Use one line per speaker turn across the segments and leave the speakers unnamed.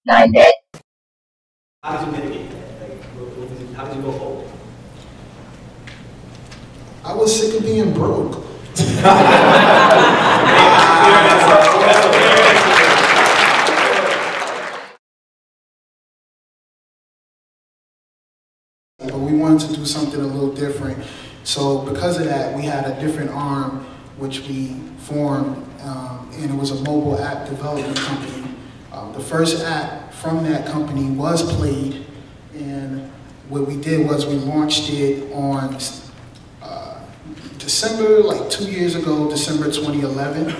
9-bit.
How did you mitigate that? How did you go forward?
I was sick of being broke. But we wanted to do something a little different. So because of that, we had a different arm which we formed, and it was a mobile app development company. The first app from that company was Played, and what we did was we launched it on December, like 2 years ago, December 2011,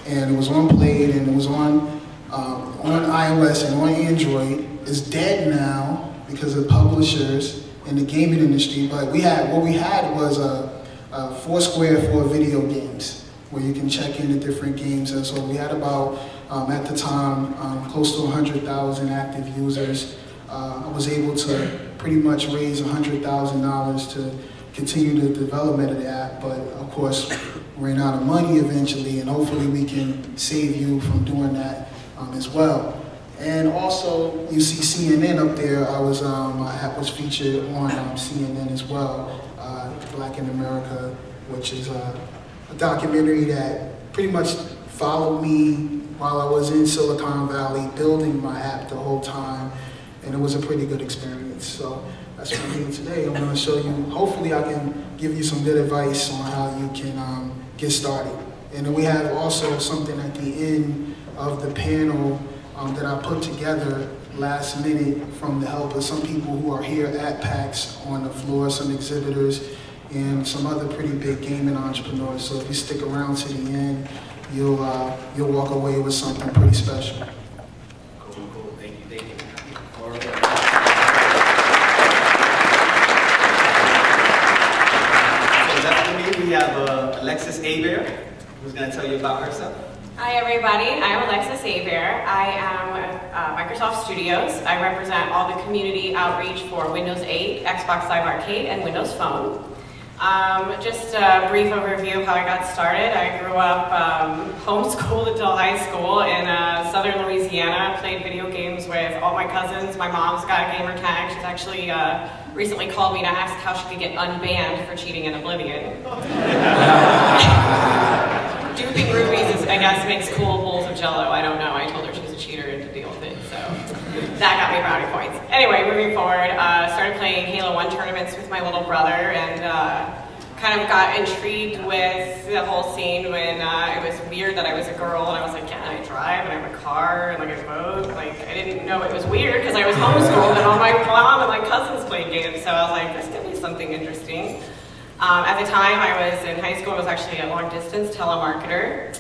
and it was on Played, and it was on iOS and on Android. It's dead now because of publishers in the gaming industry, but what we had was a Foursquare for video games, where you can check in the different games. And so we had about, at the time, close to 100,000 active users. I was able to pretty much raise $100,000 to continue the development of the app, but of course ran out of money eventually, and hopefully we can save you from doing that as well. And also, you see CNN up there. My app was featured on CNN as well, Black in America, which is a documentary that pretty much followed me while I was in Silicon Valley, building my app the whole time, and it was a pretty good experience. So that's what I'm doing today. I'm going to show you, hopefully I can give you some good advice on how you can get started. And then we have also something at the end of the panel that I put together last minute from the help of some people who are here at PAX on the floor, some exhibitors, and some other pretty big gaming entrepreneurs. So if you stick around to the end, you'll walk away with something pretty special.
Cool. Thank you. All right. So definitely we have Alexis Hebert, who's going to tell you about herself.
Hi everybody, I'm Alexis Hebert. I am Microsoft Studios. I represent all the community outreach for Windows 8, Xbox Live Arcade, and Windows Phone. Just a brief overview of how I got started. I grew up homeschooled until high school in southern Louisiana. Played video games with all my cousins. My mom's got a gamer tag. She's actually recently called me to ask how she could get unbanned for cheating in Oblivion. Duping rubies, I guess, makes cool bowls of Jello. I don't know. I told her she's a cheater and to deal with it, so that got me brownie points. Anyway, moving forward, started playing Halo 1 tournaments with my little brother, and kind of got intrigued with the whole scene when it was weird that I was a girl, and I was like, can I drive, and I have a car, and like a boat? Like, I didn't know it was weird because I was homeschooled, and all my mom and my cousins played games, so I was like, this could be something interesting. At the time I was in high school, I was actually a long-distance telemarketer,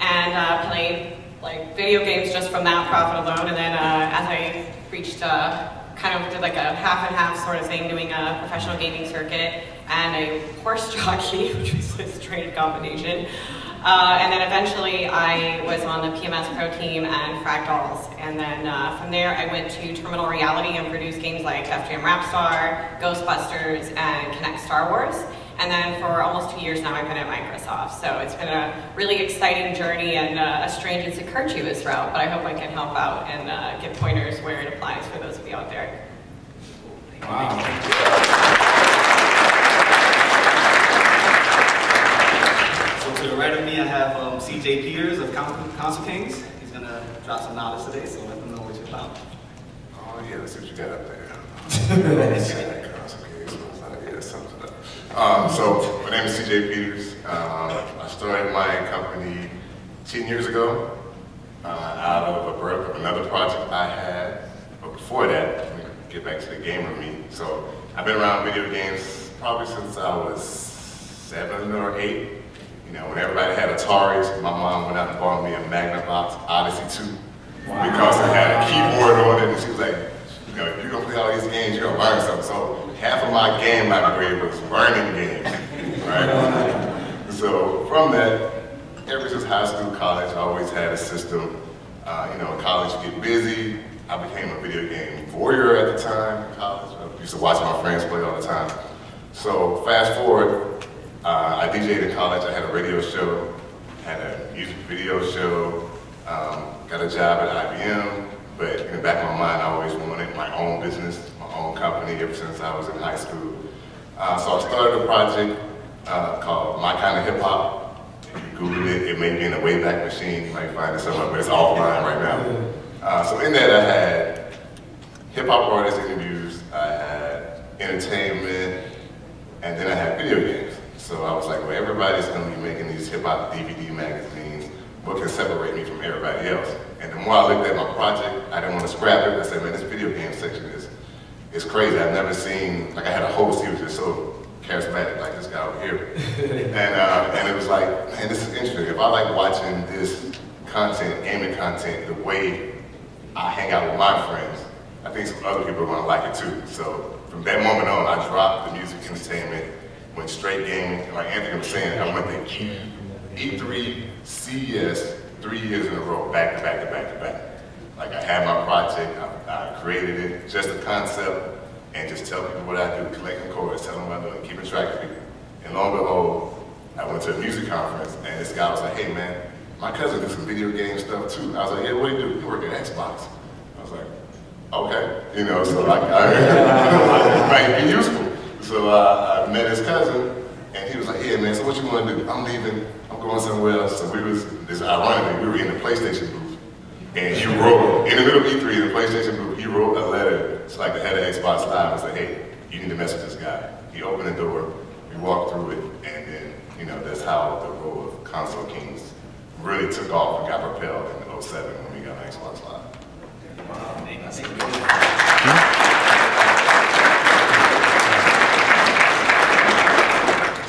and played like video games just from that profit alone. And then as I reached, kind of did like a half-and-half sort of thing, doing a professional gaming circuit and a horse jockey, which was a strange combination. And then eventually I was on the PMS Pro team and Fractals. And then from there I went to Terminal Reality and produced games like Def Jam Rapstar, Ghostbusters, and Kinect Star Wars. And then for almost 2 years now I've been at Microsoft. So it's been a really exciting journey and a strange and circuitous route, but I hope I can help out and give pointers where it applies for those of you out there.
Wow. To the right of me, I have CJ Peters of Council Kings. He's going to drop some knowledge today, so let them know what you're about.
Oh yeah, let's see what you got up there. Council Kings, yeah, something up. So my name is CJ Peters. I started my company 10 years ago out of a birth of another project I had. But before that, let me get back to the gamer me. So I've been around video games probably since I was 7 or 8. You know, when everybody had Ataris, my mom went out and bought me a Magnavox Odyssey 2 because it had a keyboard on it, and she was like, you know, if you're gonna play all these games, you're gonna learn something. So half of my game library was learning games, right? So from that, ever since high school, college, I always had a system. You know, in college you get busy. I became a video game voyeur at the time in college. I used to watch my friends play all the time. So fast forward, I DJ'd in college. I had a radio show, had a music video show, got a job at IBM, but in the back of my mine. I always wanted my own business, my own company ever since I was in high school. So I started a project called My Kind of Hip Hop. If you Google it, it may be in the Wayback Machine. You might find it somewhere, but it's offline right now. So in that I had hip hop artist interviews, I had entertainment, and then I had video games. So I was like, well, everybody's going to be making these hip hop DVD magazines. What can separate me from everybody else? And the more I looked at my project, I didn't want to scrap it. I said, man, this video game section is crazy. I've never seen, like I had a host, he was just so charismatic, like this guy over here. And it was like, man, this is interesting. If I like watching this content, gaming content, the way I hang out with my friends, I think some other people are going to like it too. So from that moment on, I dropped the music entertainment, went straight gaming. And like Anthony was saying, I went to E3, CES, 3 years in a row, back to back to back to back. Like I had my project, I created it, just a concept, and just tell people what I do, collecting chords, telling them what I do, keeping track of people. And lo and behold, I went to a music conference, and this guy was like, hey man, my cousin does some video game stuff too. I was like, yeah, what do you do? You work at Xbox. I was like, okay, you know, so like, it might be useful. So I met his cousin, and he was like, yeah man, so what you want to do? I'm leaving, I'm going somewhere else. So ironically, we were in the PlayStation booth. And he wrote, in the middle of E3, in the PlayStation booth, he wrote a letter to like the head of Xbox Live and said, hey, you need to mess with this guy. He opened the door, we walked through it, and then, you know, that's how the role of Console Kings really took off and got propelled in 07 when we got on Xbox Live.
Wow, man, that's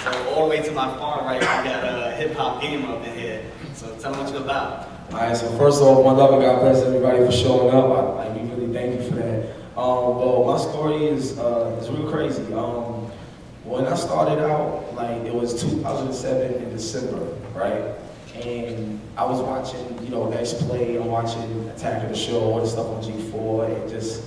So all the way to my far right, we got a hip hop game up in here. So tell me what you're about.
Alright, so first off, one love and God bless everybody for showing up. We really thank you for that. Well, my story is real crazy. When I started out, like it was 2007 in December, right? And I was watching, you know, X Play, I'm watching Attack of the Show, all this stuff on G4, and just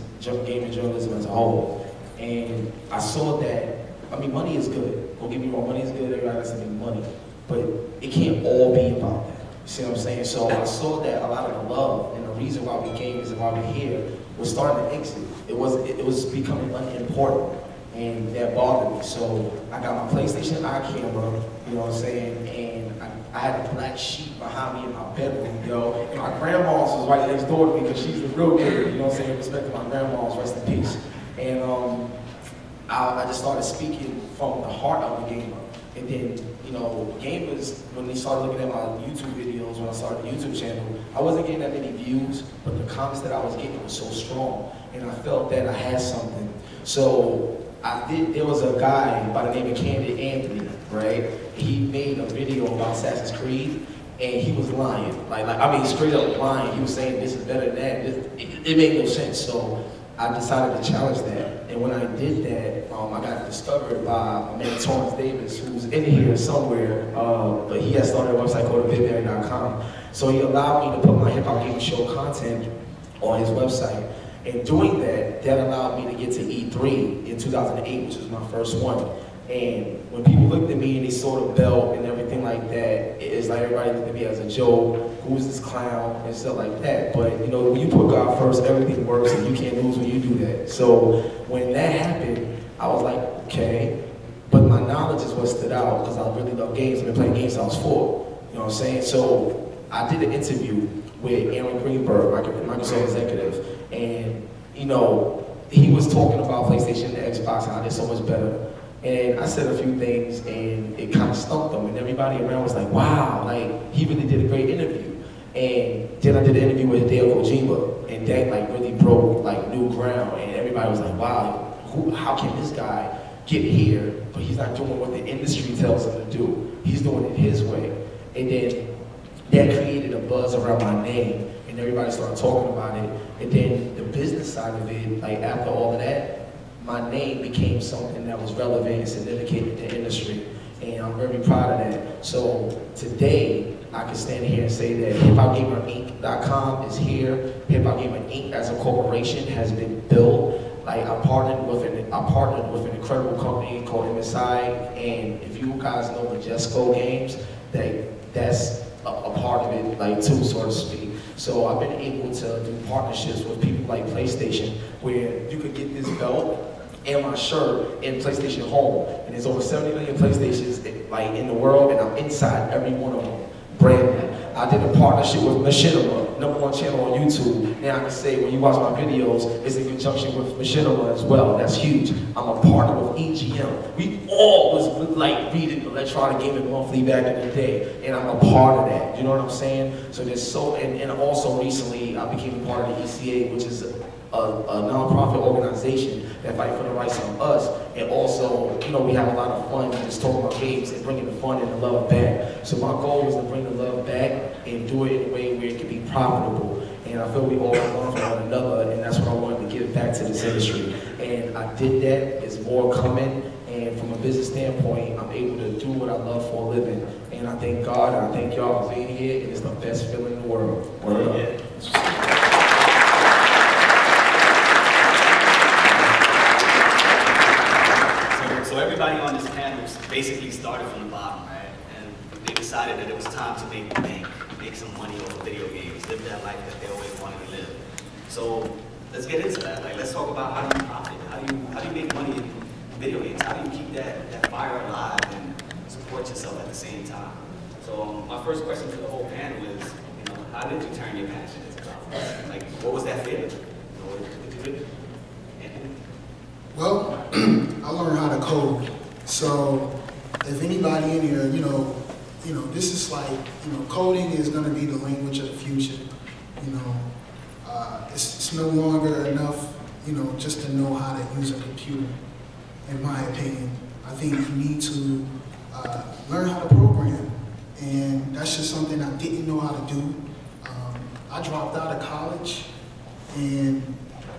gaming journalism as a whole. And I saw that, I mean, money is good. Don't get me wrong, money is good, everybody has to make money. But it can't all be about that. You see what I'm saying? So I saw that a lot of the love and the reason why we gamers and why we're here was starting to exit. It was becoming unimportant, and that bothered me. So I got my PlayStation Eye camera, you know what I'm saying, and I had a black sheet behind me in my bedroom, yo. And my grandma's was right next door to me because she's a real gamer, you know what I'm saying? Respect to my grandma's, rest in peace. And I just started speaking from the heart of the gamer. And then, you know, gamers, when they started looking at my YouTube videos, when I started the YouTube channel, I wasn't getting that many views, but the comments that I was getting was so strong. And I felt that I had something. So there was a guy by the name of Candid Anthony, right? He made a video about Assassin's Creed, and he was lying. I mean, straight up lying. He was saying this is better than that. It made no sense. So I decided to challenge that. And when I did that, I got discovered by a man, Torrance Davis, who's in here somewhere, but he has started a website called Hebert.com. So he allowed me to put my hip hop gaming show content on his website. And doing that, allowed me to get to E3 in 2008, which was my first one. And when people looked at me and they saw the belt and everything like that, it's like everybody looked at me as a joke, who's this clown, and stuff like that. But you know, when you put God first, everything works and you can't lose when you do that. So when that happened, I was like, okay, but my knowledge is what stood out because I really love games. I've been playing games since I was 4, you know what I'm saying? So I did an interview with Aaron Greenberg, Microsoft executive, and you know, he was talking about PlayStation and Xbox and how they're so much better. And I said a few things and it kind of stumped them, and everybody around was like, wow, like he really did a great interview. And then I did an interview with Hideo Kojima, and that like really broke like new ground, and everybody was like, wow, how can this guy get here, but he's not doing what the industry tells him to do. He's doing it his way. And then that created a buzz around my name, and everybody started talking about it. And then the business side of it, like after all of that, my name became something that was relevant and significant in the industry. And I'm very proud of that. So today, I can stand here and say that HipHopGamerInc.com is here. HipHop Gamer Inc. as a corporation has been built. Like I partnered with an incredible company called MSI, and if you guys know Majesco Games, that's a part of it, like too, so to speak. So I've been able to do partnerships with people like PlayStation, where you could get this belt and my shirt in PlayStation Home. And there's over 70 million PlayStations in the world, and I'm inside every one of them, brand new. I did a partnership with Machinima, #1 channel on YouTube. Now I can say when you watch my videos, it's in conjunction with Machinima as well. That's huge. I'm a partner with EGM. We all was like reading Electronic Gaming Monthly back in the day, and I'm a part of that. You know what I'm saying? So there's and also recently I became a part of the ECA, which is a non-profit organization that fight for the rights of us, and also, you know, we have a lot of fun just talking about games and bringing the fun and the love back. So my goal is to bring the love back and do it in a way where it can be profitable. And I feel we all learn from one another, and that's what I wanted to give back to this industry. And I did that. There's more coming, and from a business standpoint, I'm able to do what I love for a living. And I thank God, and I thank y'all for being here, and it's the best feeling in the world. Word up.
So everybody on this panel basically started from the bottom, right? And they decided that it was time to make bank, make some money off of video games, live that life that they always wanted to live. So let's get into that. Like, let's talk about how do you profit? How do you make money in video games? How do you keep that fire alive and support yourself at the same time? So my first question to the whole panel is, you know, how did you turn your passion into profit? Like, what was that feeling? You know, what did you do?
Well, I learned how to code. So if anybody in here, you know, this is like, you know, coding is going to be the language of the future. You know, it's no longer enough, you know, just to know how to use a computer. In my opinion, I think you need to learn how to program, and that's just something I didn't know how to do. I dropped out of college, and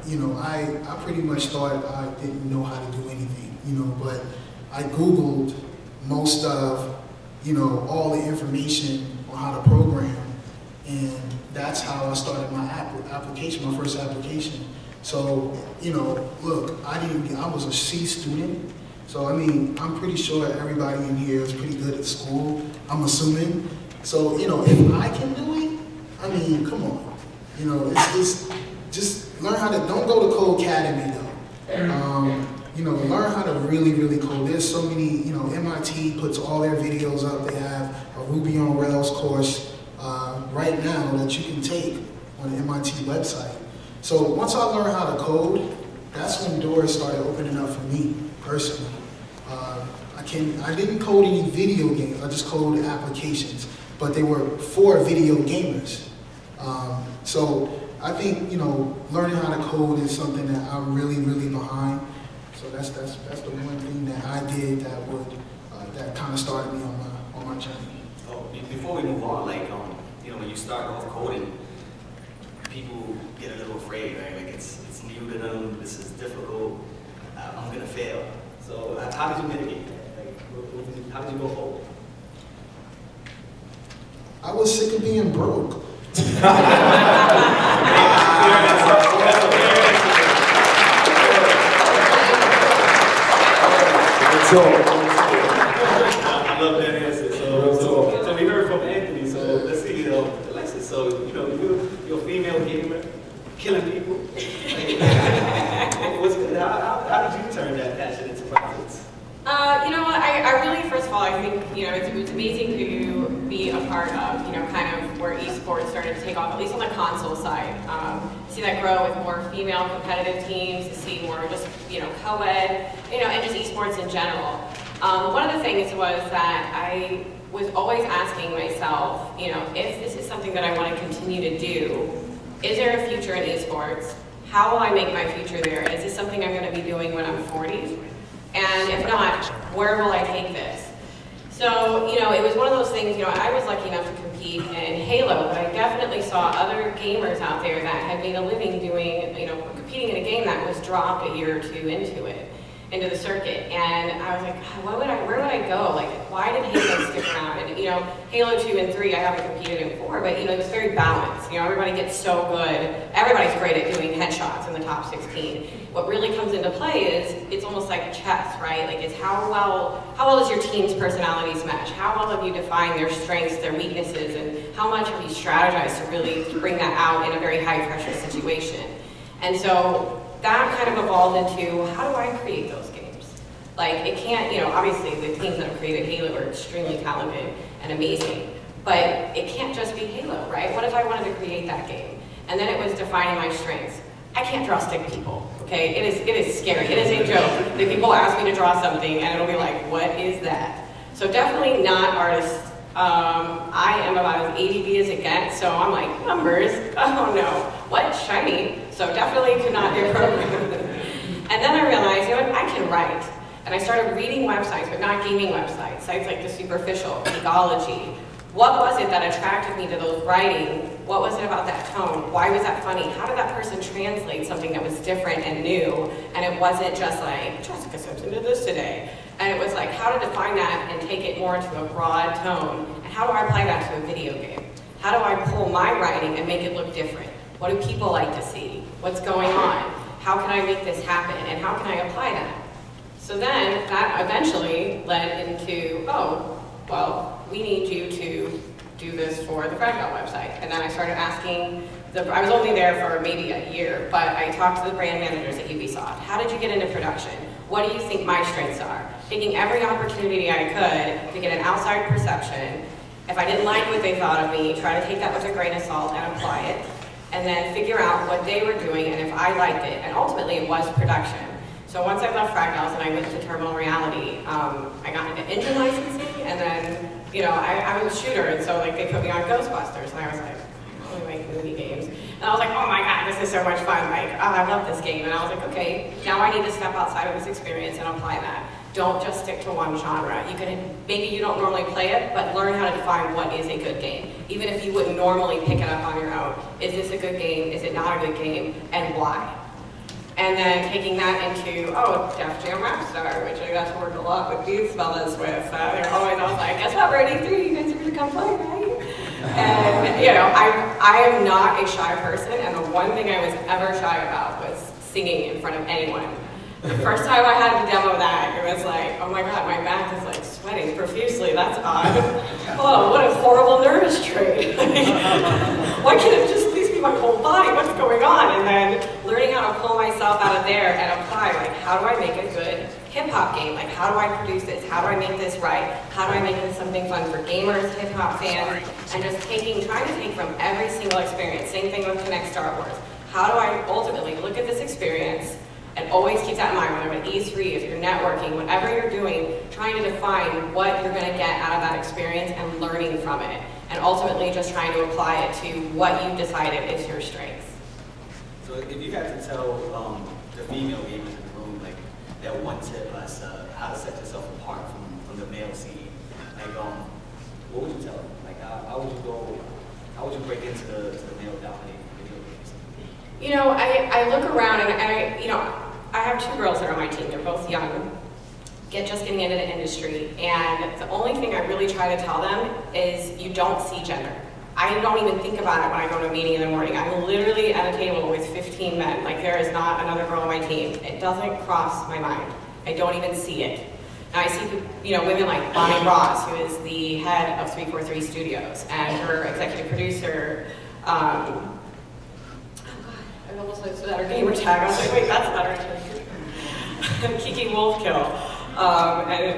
you know, I pretty much thought I didn't know how to do anything, you know, but I Googled most of, you know, all the information on how to program, and that's how I started my application, my first application. So, you know, look, I was a C student, so I mean, I'm pretty sure everybody in here is pretty good at school, I'm assuming. So, you know, if I can do it, I mean, come on, you know, it's just learn how to, don't go to Code Academy though. You know, learn how to really, really code. There's so many, you know, MIT puts all their videos up. They have a Ruby on Rails course right now that you can take on the MIT website. So once I learned how to code, that's when doors started opening up for me, personally. I didn't code any video games, I just coded applications, but they were for video gamers. So I think, you know, learning how to code is something that I'm really, really behind. So that's the one thing that I did that would that kind of started me on my journey.
Oh, before we move on, like you know, when you start off coding, people get a little afraid, right? Like it's new to them. This is difficult. I'm gonna fail. So how did you mitigate that? Like, how did you go forward?
I was sick of being broke.
I love that answer. So we heard from Anthony. So let's see, Alexis. So you know, you're a female gamer, killing people. How did you turn that passion into profits?
You know what? I really, first of all, I think, you know, it's amazing to be a part of, you know, kind of where esports started to take off, at least on the console side. See that grow with more female competitive teams, to see more just, you know, co-ed, you know, and just esports in general. One of the things was that I was always asking myself, you know, if this is something that I want to continue to do, is there a future in esports? How will I make my future there? Is this something I'm going to be doing when I'm 40? And if not, where will I take this? So, you know, it was one of those things, you know, I was lucky enough to compete in Halo, but I definitely saw other gamers out there that had made a living doing, you know, competing in a game that was dropped a year or two into the circuit. And I was like, where would I go? Like, why did Halo stick around? And, you know, Halo 2 and 3, I haven't competed in 4, but, you know, it's very balanced. You know, everybody gets so good. Everybody's great at doing headshots shots in the top 16. What really comes into play is, it's almost like chess, right? Like it's how well does your team's personalities match? How well have you defined their strengths, their weaknesses, and how much have you strategized to really bring that out in a very high pressure situation? And so that kind of evolved into, how do I create those games? Like it can't, you know, obviously the teams that have created Halo are extremely talented and amazing, but it can't just be Halo, right? What if I wanted to create that game? And then it was defining my strengths. I can't draw stick people, okay? It is scary, it is a joke that people ask me to draw something and it'll be like, what is that? So definitely not artists. I am about as ADD as it gets, so I'm like, numbers, oh no, what, shiny? So definitely could not do programming. And then I realized, you know what, I can write. And I started reading websites, but not gaming websites, sites like The Superficial, Geekology. What was it that attracted me to those writing? What was it about that tone? Why was that funny? How did that person translate something that was different and new? And it wasn't just like, Jessica Simpson did this today. And it was like, how to define that and take it more into a broad tone? And how do I apply that to a video game? How do I pull my writing and make it look different? What do people like to see? What's going on? How can I make this happen? And how can I apply that? So then that eventually led into, oh, well, we need you to do this for the Fragile website. And then I started asking, I was only there for maybe a year, but I talked to the brand managers at Ubisoft. How did you get into production? What do you think my strengths are? Taking every opportunity I could to get an outside perception. If I didn't like what they thought of me, try to take that with a grain of salt and apply it. And then figure out what they were doing and if I liked it. And ultimately it was production. So once I left Fragmiles and I went to Terminal Reality, I got into engine licensing, and then, you know, I was a shooter, and so like they put me on Ghostbusters, and I was like, I only make movie games. And I was like, oh my god, this is so much fun, like, oh, I love this game. And I was like, okay, now I need to step outside of this experience and apply that. Don't just stick to one genre. You can, maybe you don't normally play it, but learn how to define what is a good game. Even if you wouldn't normally pick it up on your own. Is this a good game? Is it not a good game? And why? And then taking that into, oh, Def Jam Rockstar, which I got to work a lot with these fellas with. They're always, I was like, guess what, we're at E3, you guys are gonna come play, right? And, you know, I am not a shy person, and the one thing I was ever shy about was singing in front of anyone. The first time I had to demo that, it was like, oh my god, my back is like sweating profusely, that's odd. Oh, what a horrible nervous trait. Why can't it just please be my whole body? What's going on? And then learning how to pull myself out of there and apply, like, how do I make a good hip-hop game? Like, how do I produce this? How do I make this right? How do I make this something fun for gamers, hip-hop fans? And just trying to take from every single experience. Same thing with Connect Star Wars. How do I ultimately look at this experience and always keep that in mind when I'm at E3, if you're networking, whatever you're doing, trying to define what you're going to get out of that experience and learning from it. And ultimately just trying to apply it to what you've decided is your strengths.
So if you had to tell the female gamers in the room, like, that one tip as how to set yourself apart from the male scene, like, what would you tell them? Like, how would you break into the male-dominated video games?
You know, I look around and I have two girls that are on my team. They're both young, just getting into the industry, and the only thing I really try to tell them is you don't see gender. I don't even think about it when I go to a meeting in the morning. I'm literally at a table with 15 men. Like, there is not another girl on my team. It doesn't cross my mind. I don't even see it. Now I see, women like Bonnie Ross, who is the head of 343 Studios, and her executive producer, I almost said her gamer tag. I was like, wait, that's not her. Kiki Wolfkill.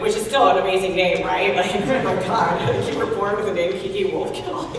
Which is still an amazing name, right? Like, oh my god, you were born with the name Kiki Wolfkill.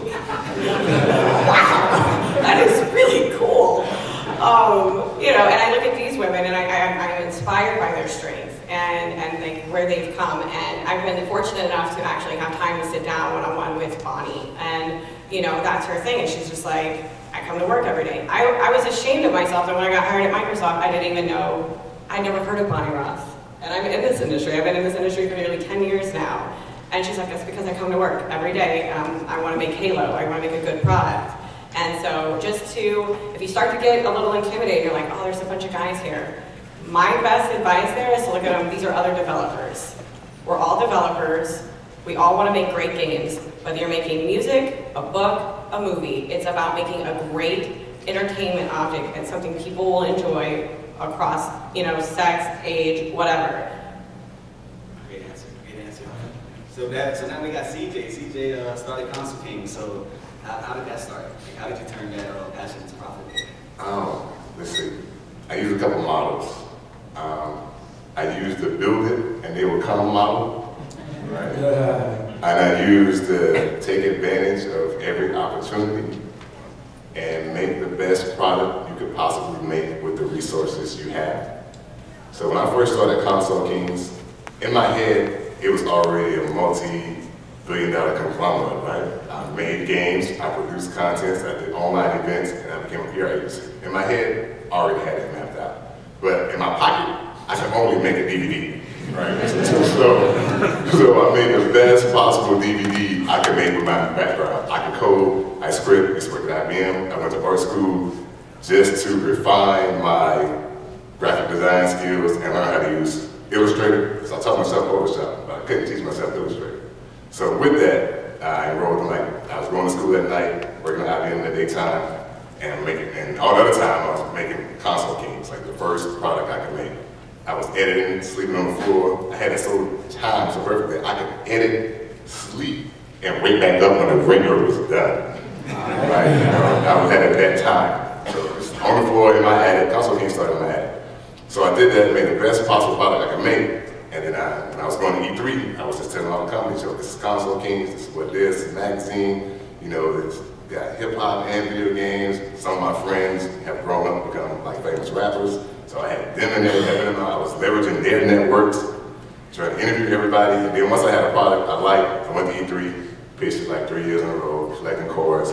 Wow, that is really cool. And I look at these women and I'm inspired by their strength and like where they've come. And I've been fortunate enough to actually have time to sit down one-on-one with Bonnie. And, that's her thing. And she's just like, I come to work every day. I was ashamed of myself that when I got hired at Microsoft, I didn't even know, I'd never heard of Bonnie Ross. And I'm in this industry. I've been in this industry for nearly 10 years now. And she's like, that's because I come to work every day. I want to make Halo. I want to make a good product. And so if you start to get a little intimidated, you're like, oh, there's a bunch of guys here. My best advice there is to look at them. These are other developers. We're all developers. We all want to make great games. Whether you're making music, a book, a movie, it's about making a great entertainment object. It's something people will enjoy across, you know, sex, age, whatever.
Great answer, great answer. So now we got CJ. CJ started Console King. So how did that start? Like, how did you turn that passion into profit?
Let's see. I used a couple models. I used the build it and they will come model, right? And I used to take advantage of every opportunity and make the best product you could possibly make with the resources you have. So when I first started Console Kings, in my head, it was already a multi-billion-dollar conglomerate, right? I made games, I produced content, I did online events, and I became a PR agency. In my head, I already had it mapped out. But in my pocket, I could only make a DVD, right? So I made the best possible DVD I could make with my background. I could code, I script, I used to work at IBM, I went to art school just to refine my graphic design skills and learn how to use Illustrator. So I taught myself Photoshop, but I couldn't teach myself Illustrator. So with that, I enrolled in I was going to school at night, working at IBM in the daytime, and all the other time I was making Console Kings, like the first product I could make. I was editing, sleeping on the floor. I had it so timed so perfectly. I could edit, sleep, and wake back up when the render was done. Right? I was at that time. So it's on the floor in my attic. Console Kings started in my attic. So I did that, made the best possible product I could make. And then when I was going to E3, I was just telling all the companies, yo, this is Console Kings, this is what it is, it's a magazine, you know, it's got hip hop and video games. Some of my friends have grown up and become like famous rappers. So I had them in there, I was leveraging their networks, trying to interview everybody. And then once I had a product I liked, I went to E3, pitched it like 3 years in a row, collecting cards.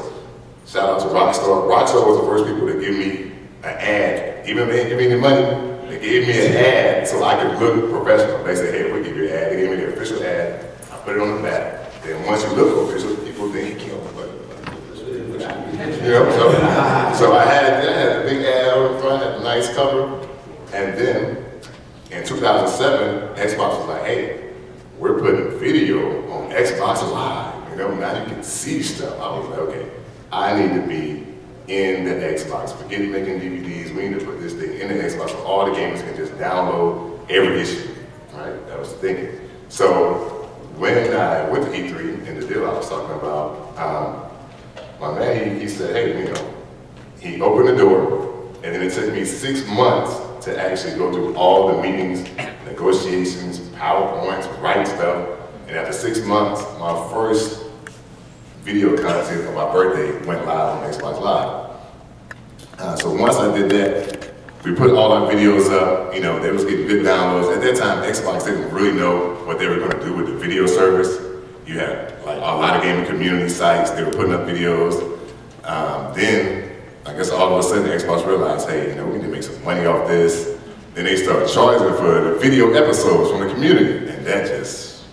Shout out to Rockstar. Rockstar was the first people to give me an ad. Even if they didn't give me any money, they gave me an ad so I could look professional. They said, hey, we'll give you an ad. They gave me the official ad. I put it on the back. Then once you look official, people think, you know, so I had a big ad on the front, had a nice cover. And then in 2007, Xbox was like, hey, we're putting video on Xbox Live. You know, now you can see stuff. I was like, okay, I need to be in the Xbox. Forget making DVDs. We need to put this thing in the Xbox so all the gamers can just download every issue. Right? That was the thinking. So when I went to E3 in the deal I was talking about, my man, he said, hey, you know, he opened the door, and then it took me 6 months to actually go through all the meetings, negotiations, PowerPoints, write stuff. And after 6 months, my first video content on my birthday went live on Xbox Live. So once I did that, we put all our videos up, you know, they was getting good downloads. At that time, Xbox didn't really know what they were gonna do with the video service. You had like a lot of gaming community sites, they were putting up videos. Then, I guess all of a sudden Xbox realized, hey, you know, we need to make some money off this. Then they started charging for the video episodes from the community, and that just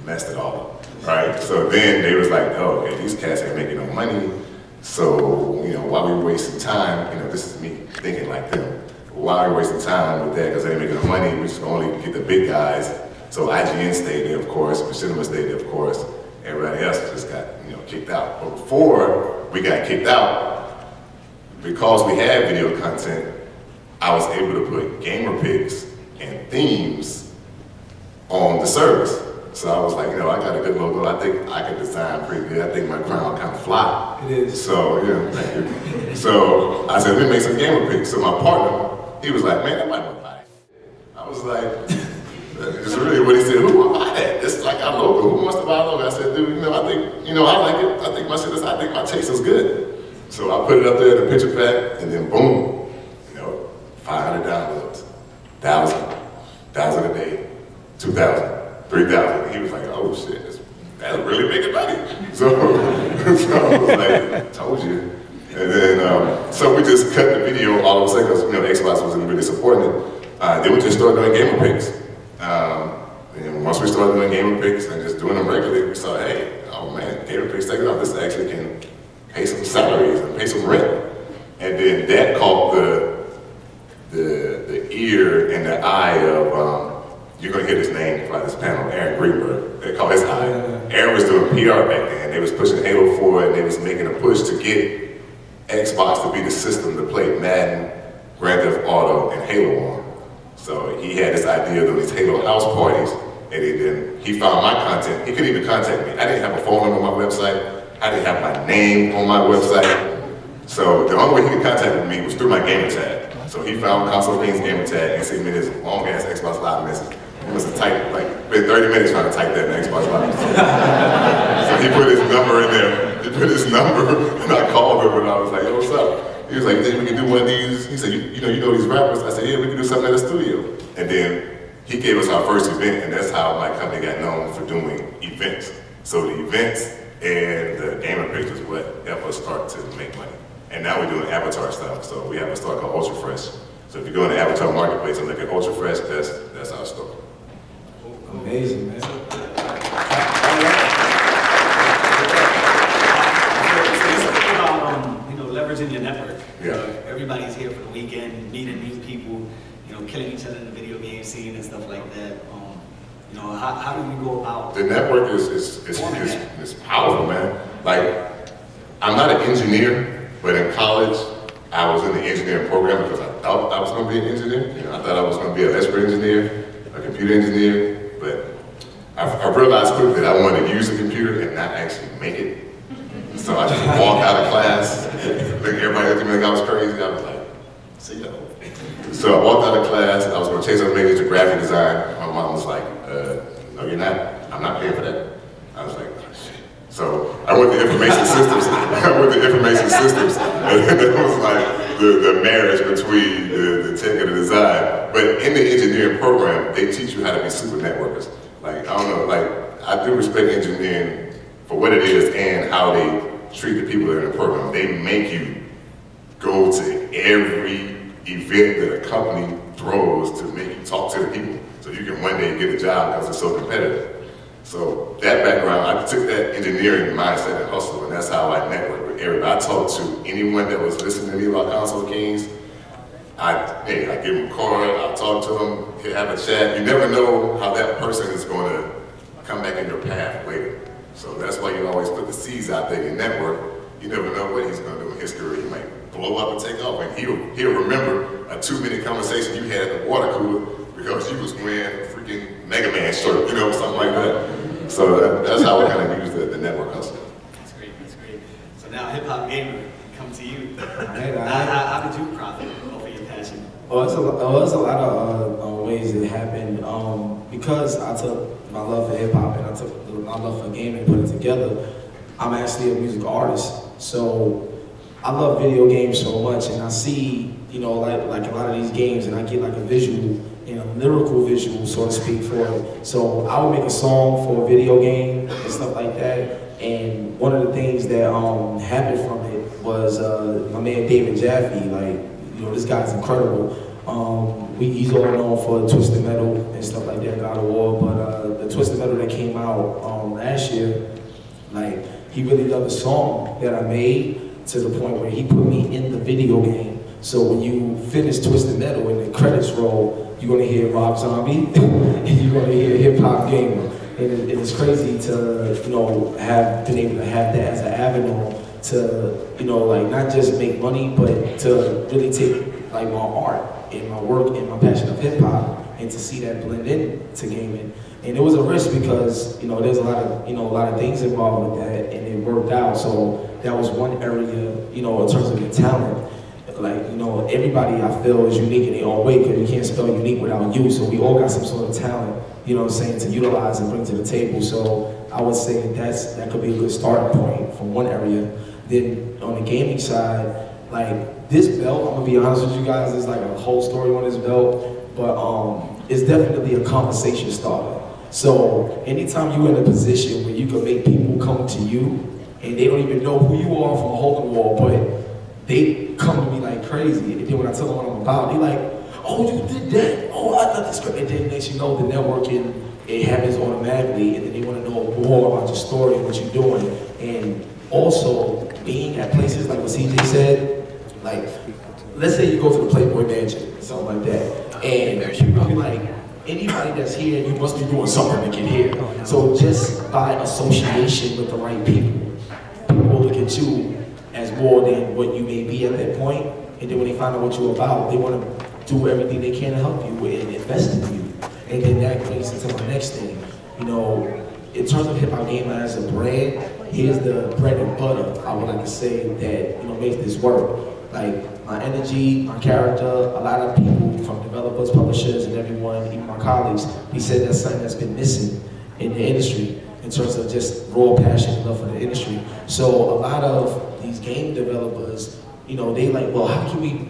messed it all up, right? So then they was like, oh, okay, these cats ain't making no money, so, you know, why are we wasting time? You know, this is me thinking like them. Why are we wasting time with that? Because they ain't making no money, we just only get the big guys. So IGN stayed there, of course, Machinima stayed there, of course. Everybody else just got, you know, kicked out. But before we got kicked out, because we had video content, I was able to put gamer picks and themes on the service. So I was like, you know, I got a good logo. I think I can design pretty good. I think my crown kind of fly.
It is.
So, yeah, thank you. So I said, let me make some gamer picks. So my partner, he was like, man, I might want to buy it. I was like, it's really what he said, who want to buy that? It's like our logo. Who wants to buy a logo? I said, dude, you know, I think, you know, I like it. I think my shit is, I think my taste is good. So I put it up there in the picture pack, and then boom, you know, 500 downloads, 1,000 a day, 2,000, 3,000. He was like, oh shit, that's really making money. So I was like, told you. And then, so we just cut the video all of a sudden, because, you know, Xbox wasn't really supporting it. Then we just started doing gamer picks. And once we started doing gamer picks and just doing them regularly, we saw, hey, oh man, gamer picks taking off. This actually can pay some salaries and pay some rent. And then that caught the ear and the eye of, you're gonna hear this name by this panel, Aaron Greenberg. They call his eye. Aaron was doing PR back then. They was pushing Halo 4 and they was making a push to get Xbox to be the system to play Madden, Grand Theft Auto, and Halo on. So he had this idea of these Halo house parties, and then he found my content. He couldn't even contact me. I didn't have a phone number on my website. I didn't have my name on my website. So the only way he could contact me was through my gamer tag. So he found Console King's gamer tag and sent me this long ass Xbox Live message. He must have typed, like, spent 30 minutes trying to type that in Xbox Live. So he put his number in there. He put his number, and I called him, and I was like, yo, what's up? He was like, you think we can do one of these? He said, you know these rappers? I said, yeah, we can do something at the studio. And then he gave us our first event, and that's how my company got known for doing events. So the events and the gamer pictures is what helped us start to make money. And now we're doing avatar stuff. So we have a store called Ultra Fresh. So if you go in the avatar marketplace and look at Ultra Fresh, that's our store.
Amazing, man.
Leveraging your network.
Yeah.
Everybody's here for the weekend, meeting new people, killing each other in the video game scene and stuff like that. How do we go about
the network is powerful, man. Like, I'm not an engineer, but in college, I was in the engineering program because I thought I was going to be an engineer. I thought I was going to be an electrical engineer, a computer engineer, but I realized quickly that I wanted to use a computer and not actually make it. So I just walked out of class, everybody looked at me like I was crazy. I was like, see ya. So I walked out of class, I was going to chase up major to graphic design. My mom was like, no you're not, I'm not paying for that. I was like, oh, shit. So I went to information systems, and it was like the marriage between the tech and the design. But in the engineering program, they teach you how to be super networkers. Like, I don't know, like, I do respect engineering for what it is and how they treat the people that are in the program. They make you go to every event that a company throws to make you talk to the people so you can one day get a job because it's so competitive. So that background, I took that engineering mindset and hustle, and that's how I network with everybody. I talked to anyone that was listening to me about Console Kings. I give them a card, I'll talk to them, have a chat. You never know how that person is going to come back in your path later. So that's why you always put the seeds out there in your network. You never know what he's going to do in his career. He might blow up and take off, and he'll remember a 2-minute conversation you had at the water cooler because you was wearing a freaking Mega Man shirt, something like that. So that's how we kind of use the network hustle.
That's great, that's great. So now Hip Hop Gamer, come to you.
Right.
How did you profit off of your passion?
Well, it's a lot of ways it happened. Because I took my love for hip hop and I took my love for gaming and put it together, I'm actually a music artist. So I love video games so much, and I see, like a lot of these games, and I get like a visual and a lyrical visual, so to speak, for it. So I would make a song for a video game and stuff like that. And one of the things that happened from it was my man David Jaffe. This guy's incredible. He's all known for Twisted Metal and stuff like that, God of War, but the Twisted Metal that came out last year, he really loved the song that I made to the point where he put me in the video game. So when you finish Twisted Metal and the credits roll, you're gonna hear Rob Zombie and you're gonna hear Hip Hop Gamer. And it's crazy to, have been able to have that as an avenue to, not just make money, but to really take my art and my work and my passion of hip hop and to see that blend in to gaming. And it was a risk because, there's a lot of things involved with that, and it worked out. So that was one area, in terms of your talent. Everybody I feel is unique in their own way because you can't spell unique without you. So we all got some sort of talent, to utilize and bring to the table. So I would say that could be a good starting point from one area. Then on the gaming side, this belt, I'm gonna be honest with you guys, there's a whole story on this belt, but it's definitely a conversation starter. So anytime you're in a position where you can make people come to you and they don't even know who you are from a hole in the wall, but they come to me like crazy. And then when I tell them what I'm about, they're like, oh, you did that? Oh, I love this. And then next you know, the networking, it happens automatically, and then they want to know more about your story and what you're doing. And also, being at places like what CJ said, let's say you go to the Playboy Mansion, something like that, and people be like, anybody that's here, you must be doing something to get here. So just by association with the right people, people will look at you as more than what you may be at that point. And then when they find out what you're about, they want to do everything they can to help you and invest in you. And then that brings into my next thing. You know, in terms of Hip Hop Gamer as a brand, here's the bread and butter, I would like to say, that, you know, makes this work. Like, my energy, my character, a lot of people from developers, publishers, and everyone, even my colleagues, they said that's something that's been missing in the industry in terms of just raw passion and love for the industry. So a lot of these game developers, you know, they like, well, how can we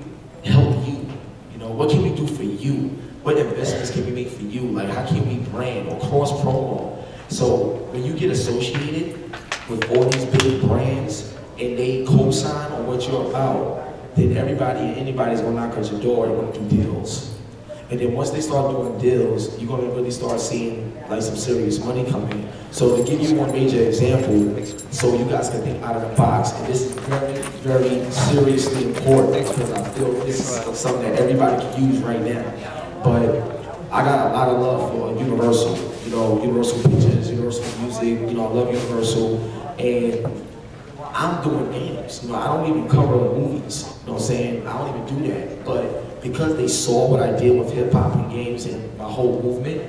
help you? You know, what can we do for you? What investments can we make for you? Like, how can we brand or cross promo? So when you get associated with all these big brands and they co-sign on what you're about, then everybody and anybody's gonna knock at your door and wanna do deals. And then once they start doing deals, you're gonna really start seeing like some serious money coming. So to give you one major example, so you guys can think out of the box, and this is very, very seriously important because I feel this is something that everybody can use right now. But I got a lot of love for Universal. You know, Universal Pictures, Universal Music, you know, I love Universal. And I'm doing games. You know, I don't even cover movies. You know what I'm saying? I don't even do that. But because they saw what I did with hip hop and games and my whole movement,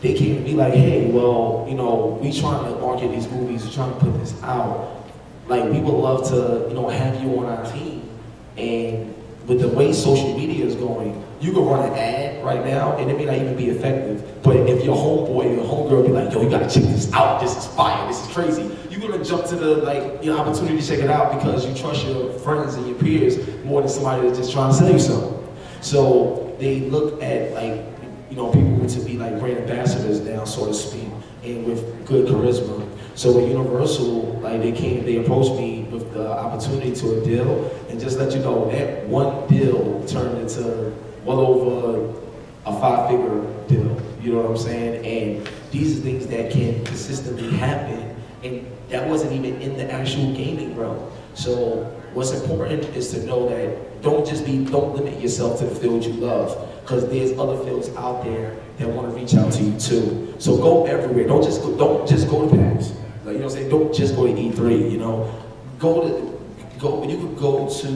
they came to me like, hey, well, you know, we trying to market these movies, we're trying to put this out. Like, we would love to, you know, have you on our team. And with the way social media is going, you can run an ad right now and it may not even be effective. But if your homeboy or your homegirl be like, yo, you gotta check this out, this is fire, this is crazy, you're gonna jump to the opportunity to check it out because you trust your friends and your peers more than somebody that's just trying to sell you something. So they look at like, you know, people to be like brand ambassadors now, so to speak, and with good charisma. So with Universal, like they approached me with the opportunity to a deal, and just let you know, that one deal turned into well over a 5-figure deal, you know what I'm saying? And these are things that can consistently happen, and that wasn't even in the actual gaming realm. So what's important is to know that don't limit yourself to the field you love, because there's other fields out there that want to reach out to you too. So go everywhere. Don't just go to PAX. Like, you know what I'm saying? Don't just go to E3. You know, you could go to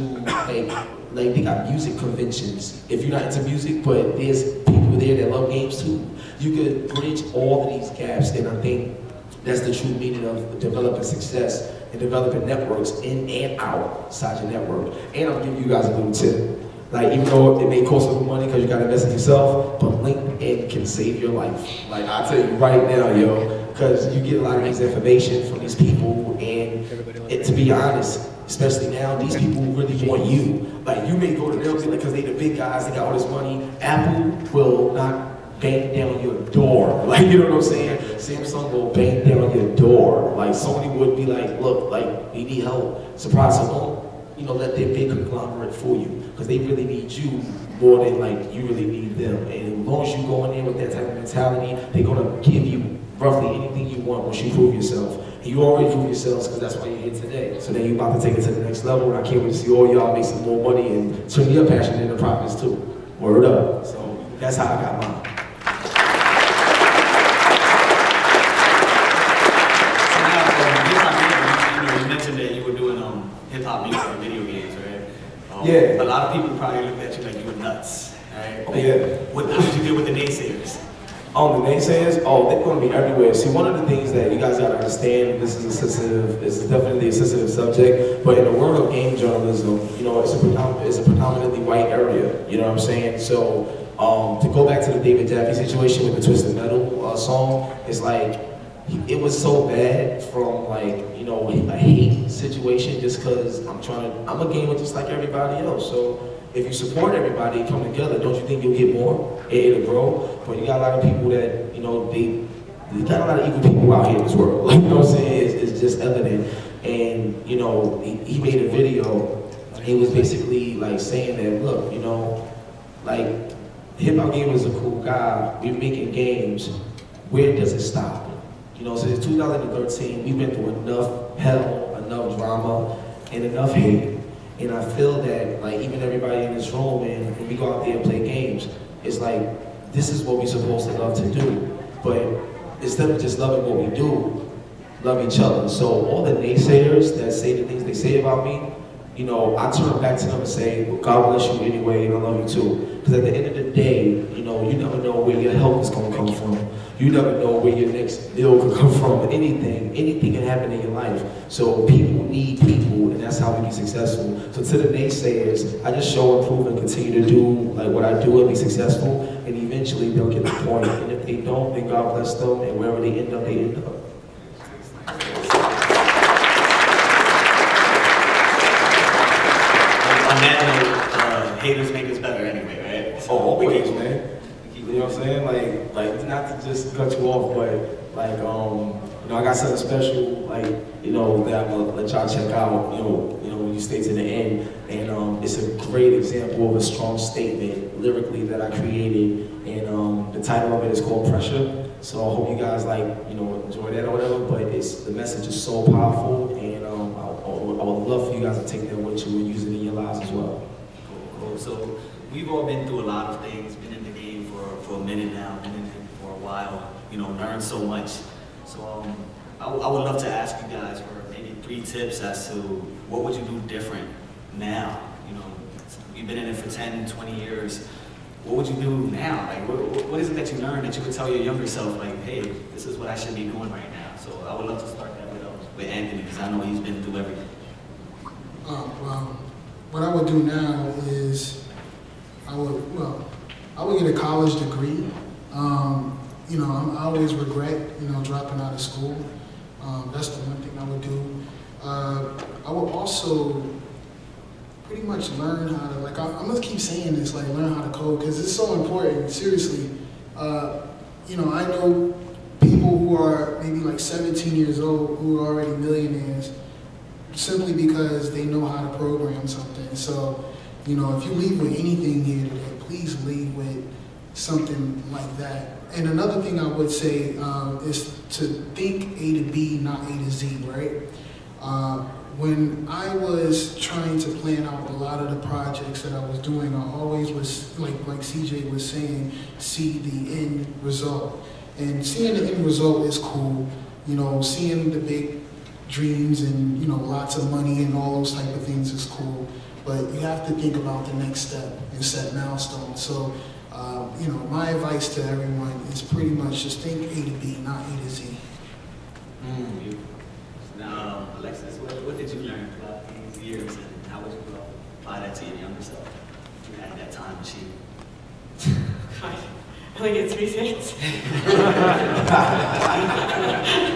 like they got music conventions. If you're not into music, but there's people there that love games too. You could bridge all of these gaps, and I think that's the true meaning of developing success and developing networks in and outside your network. And I'll give you guys a little tip. Like, even though it may cost a little money because you got to invest in yourself, but LinkedIn can save your life. Like, I'll tell you right now, yo, because you get a lot of these information from these people, and to be honest, especially now, these people really want you. Like, you may go to them because they the big guys, they got all this money. Apple will not bang down your door. Like, you know what I'm saying? Samsung will bang down your door. Like, Sony would be like, look, like, we need help. Surprise, so don't, you know, let their big conglomerate for you, because they really need you more than like you really need them. And as long as you go in there with that type of mentality, they're gonna give you roughly anything you want once you prove yourself. And you already prove yourselves, because that's why you're here today. So then you're about to take it to the next level, and I can't wait to see all y'all make some more money and turn your passion into profits too. Word up. So that's how I got mine.
Hip-hop music and video games, right?
Yeah.
A lot of people probably looked at you like you were nuts, right?
Oh, yeah.
How did you deal with the naysayers?
Oh, the naysayers? Oh, they're going to be everywhere. See, one of the things that you guys got to understand, this is definitely a sensitive subject, but in the world of game journalism, you know, it's a predominantly white area, you know what I'm saying? So, to go back to the David Jaffe situation with the Twisted Metal song, it's like, it was so bad from like, you know, a hate situation, just because I'm a gamer just like everybody else. So if you support everybody and come together, don't you think you'll get more? It'll grow. But you got a lot of people that, you know, they got a lot of evil people out here in this world. Like, you know what I'm saying? It's just evident. And, you know, he made a video. He was basically like saying that, look, you know, like, hip-hop gamer is a cool guy. We're making games. Where does it stop? You know, since 2013, we've been through enough hell, enough drama, and enough hate. And I feel that, like, even everybody in this room, and when we go out there and play games, it's like, this is what we're supposed to love to do. But instead of just loving what we do, love each other. So all the naysayers that say the things they say about me, you know, I turn back to them and say, well, God bless you anyway, and I love you too. Because at the end of the day, you know, you never know where your help is going to come from. You never know where your next deal can come from. Anything can happen in your life. So people need people, and that's how we be successful. So to the naysayers, I just show, improve, and continue to do like what I do and be successful, and eventually they'll get the point. And if they don't, then God bless them, and wherever they end up, they end up.
On that note, haters make us better anyway, right? So
always, man. You know what I'm saying? Like not to just cut you off, but like, you know, I got something special, like, you know, that I'm gonna let y'all check out. You know, when you stay to the end, and it's a great example of a strong statement lyrically that I created, and the title of it is called Pressure. So I hope you guys enjoy that or whatever. But the message is so powerful, and I would love for you guys to take that with you and use it in your lives as well.
Cool. So we've all been through a lot of things, been in the game for a minute now, been in it for a while, you know, learned so much. So I would love to ask you guys for maybe 3 tips as to what would you do different now? You know, you've been in it for 10, 20 years. What would you do now? Like, what is it that you learned that you would tell your younger self, like, hey, this is what I should be doing right now? So I would love to start that with Anthony, because I know he's been through everything.
Well, what I would do now is I would get a college degree. You know, I always regret, you know, dropping out of school. That's the one thing I would do. I would also pretty much learn how to, like, I'm gonna keep saying this, like, learn how to code, because it's so important, seriously. You know, I know people who are maybe like 17 years old who are already millionaires simply because they know how to program something. So, you know, if you leave with anything here today, please leave with something like that. And another thing I would say is to think A to B, not A to Z, right? When I was trying to plan out a lot of the projects that I was doing, I always was, like CJ was saying, see the end result. And seeing the end result is cool. You know, seeing the big dreams and, you know, lots of money and all those type of things is cool. But you have to think about the next step and set milestones. So, you know, my advice to everyone is pretty much just think A to B, not A to Z.
Now, Alexis, what did you learn throughout these years, and how would you apply that to your younger self if you had that time machine?
God, I only get 3 cents.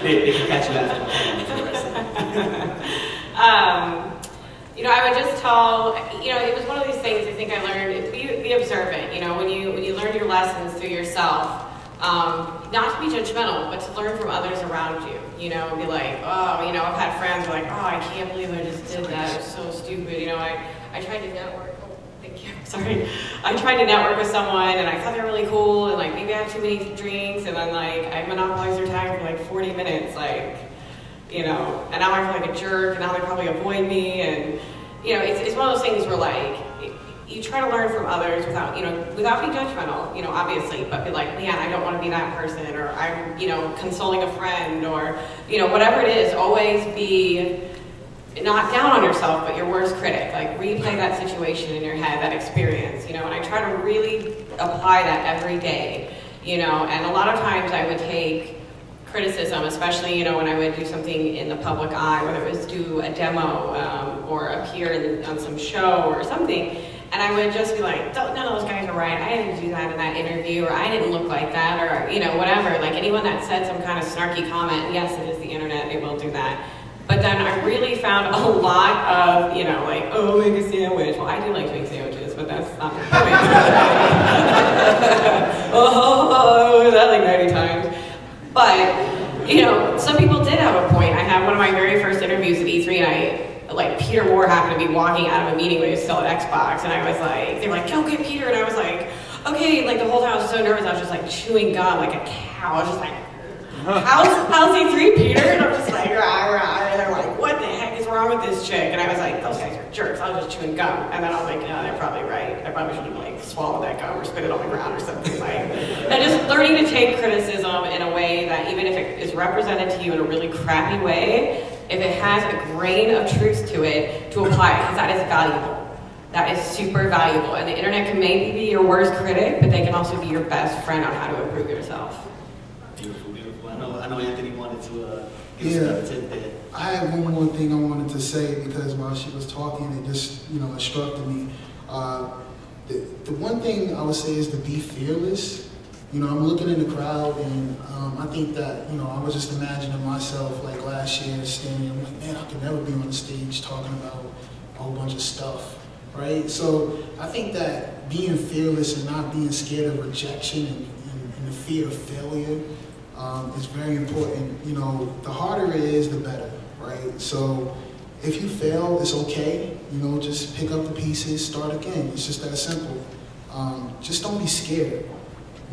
They can catch you after the rest of it.
You know, I would just tell, you know, it was one of these things I think I learned, be observant, you know, when you learn your lessons through yourself, not to be judgmental, but to learn from others around you, you know, and be like, oh, you know, I've had friends who are like, oh, I can't believe I just did that, it was so stupid, you know, I tried to network, thank you, sorry, I tried to network with someone, and I thought they were really cool, and like, maybe I had too many drinks, and then like, I monopolized their time for like 40 minutes, like, you know, and now I feel like a jerk, and now they probably avoid me, and, you know, it's one of those things where, like, you try to learn from others without, you know, without being judgmental, you know, obviously, but be like, man, I don't want to be that person, or I'm, you know, consoling a friend, or, you know, whatever it is, always be not down on yourself, but your worst critic. Like, replay that situation in your head, that experience, you know, and I try to really apply that every day, you know, and a lot of times I would take criticism, especially, you know, when I would do something in the public eye, whether it was do a demo or appear on some show or something, and I would just be like, none of those guys are right, I didn't do that in that interview, or I didn't look like that, or, you know, whatever. Like, anyone that said some kind of snarky comment, yes, it is the internet, they will do that. But then I really found a lot of, you know, like, oh, make a sandwich. Well, I do like to make sandwiches, but that's not the point. Oh, that like 90 times. But, you know, some people did have a point. I had one of my very first interviews at E3, and like, Peter Moore happened to be walking out of a meeting when he was still at Xbox, and I was like, they were like, go get Peter, and I was like, okay, like, the whole time I was so nervous, I was just like chewing gum like a cow. I was just like, how's E3, Peter? And I'm just like, rah, rah, and they're like, what the heck is wrong with this chick? And I was like, those guys are jerks, I was just chewing gum. And then I was like, no, they're probably right. I probably should have like swallowed that gum or spit it on the ground or something. Like, and just learning to take criticism in a way that even if it is represented to you in a really crappy way, if it has a grain of truth to it, to apply it, because that is valuable. That is super valuable. And the internet can maybe be your worst critic, but they can also be your best friend on how to improve yourself.
Beautiful, beautiful. I know Anthony wanted to give
Yeah.
us another tidbit.
I had one more thing I wanted to say because while she was talking, it just, instructed me. The one thing I would say is to be fearless. I'm looking in the crowd and I think that, I was just imagining myself like last year standing, I'm like, man, I could never be on the stage talking about a whole bunch of stuff, right? So I think that being fearless and not being scared of rejection and the fear of failure is very important. The harder it is, the better, right? So if you fail, it's okay. Just pick up the pieces, start again. It's just that simple. Just don't be scared.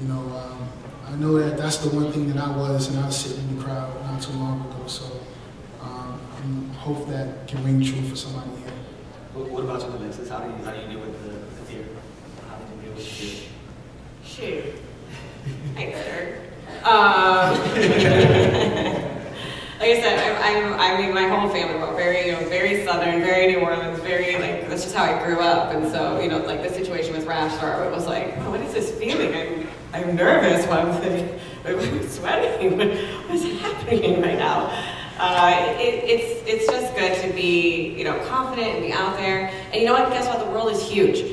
I know that that's the one thing that I was, and I was sitting in the crowd not too long ago. So I hope that can ring true for somebody here.
What about you, Alexis? How do you deal with the fear? How did you deal with the fear?
Shoot. Thanks, sir. Like I said, I mean, my whole family, we're very, very Southern, very New Orleans, very, that's just how I grew up. And so, like the situation with Rap Star, it was like, oh, what is this feeling? I'm nervous. I'm sweating. What is happening right now? It's just good to be, confident and be out there. And you know what? Guess what? The world is huge.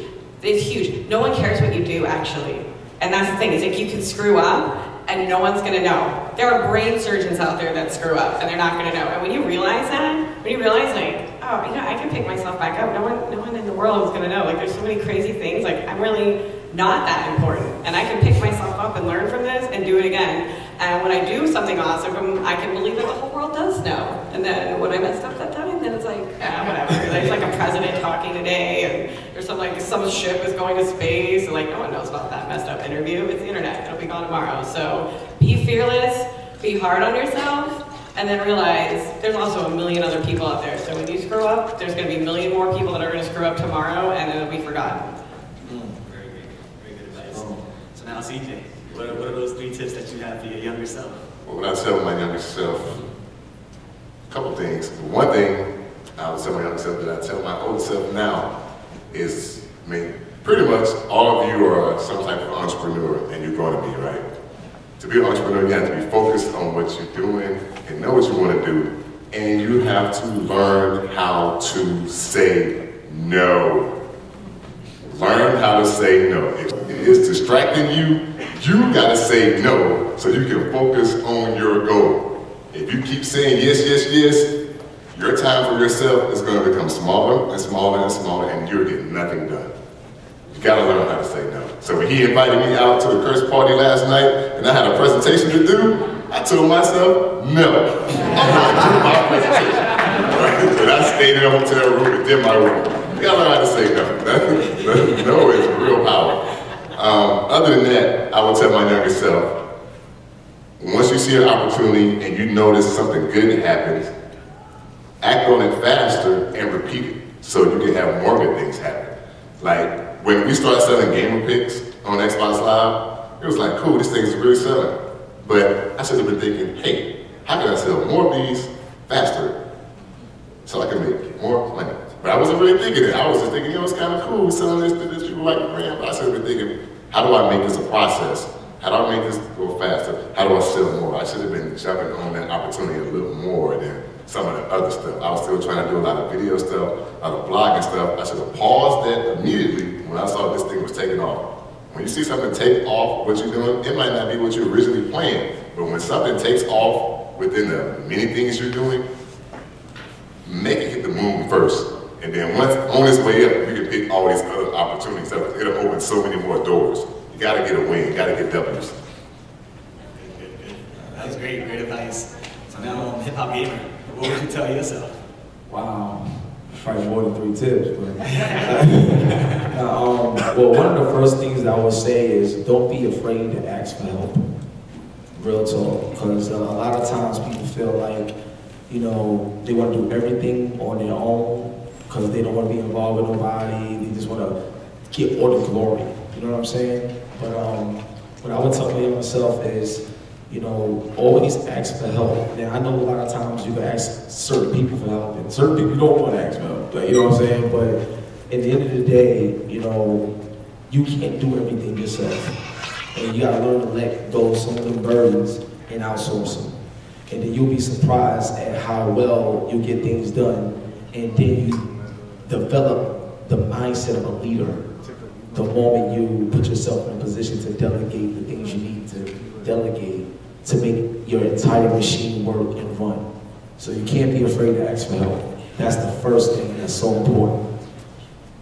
It's huge. No one cares what you do, actually. And that's the thing. It's like you can screw up, and no one's gonna know. There are brain surgeons out there that screw up, and they're not gonna know. And when you realize that, like, oh, I can pick myself back up. No one in the world is gonna know. Like, there's so many crazy things. Like, I'm really not that important, and I can pick myself up and learn from this and do it again. And when I do something awesome, I can believe that the whole world does know. And then when I messed up that time, then it's like, whatever. There's like a president talking today, and there's some ship is going to space, and like no one knows about that messed up interview. It's the internet. It'll be gone tomorrow. So be fearless, be hard on yourself, and then realize there's also a million other people out there. So when you screw up, there's going to be a million more people that are going to screw up tomorrow, and it'll be forgotten.
Very good advice. So now, CJ, what are those 3 tips that you have for your younger self?
Well, when I tell my younger self, a couple things. One thing I would tell my younger self that I tell my older self now is, pretty much all of you are some type of entrepreneur, and you're going to be, right? To be an entrepreneur, you have to be focused on what you're doing and know what you want to do. And you have to learn how to say no. Learn how to say no. If it is distracting you, you gotta say no so you can focus on your goal. If you keep saying yes, yes, yes, your time for yourself is gonna become smaller and smaller and smaller, and you're getting nothing done. You gotta learn how to say no. So when he invited me out to a curse party last night and I had a presentation to do, I told myself, no, I'm not doing my presentation. Right? But I stayed in a hotel room and did my work. You gotta learn how to say no. No is real power. Other than that, I would tell my younger self, once you see an opportunity and you notice something good happens, act on it faster and repeat it so you can have more good things happen. Like when we started selling gamer picks on Xbox Live, it was like, cool, this thing is really selling. But I should have been thinking, hey, how can I sell more of these faster so I can make more money? But I wasn't really thinking it. I was just thinking, it's kind of cool selling this to this, people like the brand. But I should have been thinking, how do I make this a process? How do I make this go faster? How do I sell more? I should have been jumping on that opportunity a little more than some of the other stuff. I was still trying to do a lot of video stuff, a lot of blogging stuff. I should have paused that immediately when I saw this thing was taking off. When you see something take off, what you're doing, it might not be what you originally planned. But when something takes off within the many things you're doing, make it hit the moon first. And then once on its way up, you can pick all these other opportunities up. It'll open so many more doors. You gotta get a win, you gotta get W's.
Good. That was great advice. So now, hip-hop gamer, what would you tell yourself?
Wow, probably more than 3 tips, but. Well, one of the first things that I would say is don't be afraid to ask for help. Real talk, because a lot of times people feel like, they want to do everything on their own because they don't want to be involved with nobody. They just want to get all the glory. You know what I'm saying? But what I would tell myself is You know, always ask for help. Now, I know a lot of times you can ask certain people for help, and certain people don't want to ask for help, but, you know what I'm saying? But at the end of the day, you know, you can't do everything yourself. And you gotta learn to let go of some of the burdens and outsource them. And then you'll be surprised at how well you get things done, and then you develop the mindset of a leader the moment you put yourself in a position to delegate the things you need to delegate to make your entire machine work and run. So you can't be afraid to ask for help. That's the first thing that's so important.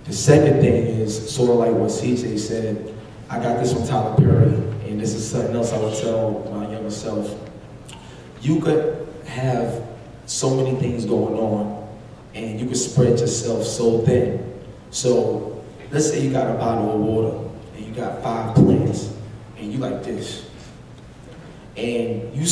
The second thing is sort of like what CJ said. I got this from Tyler Perry, and this is something else I would tell my younger self. You could have so many things going on, and you could spread yourself so thin. So let's say you got a bottle of water, and you got 5 plants, and you like this. And you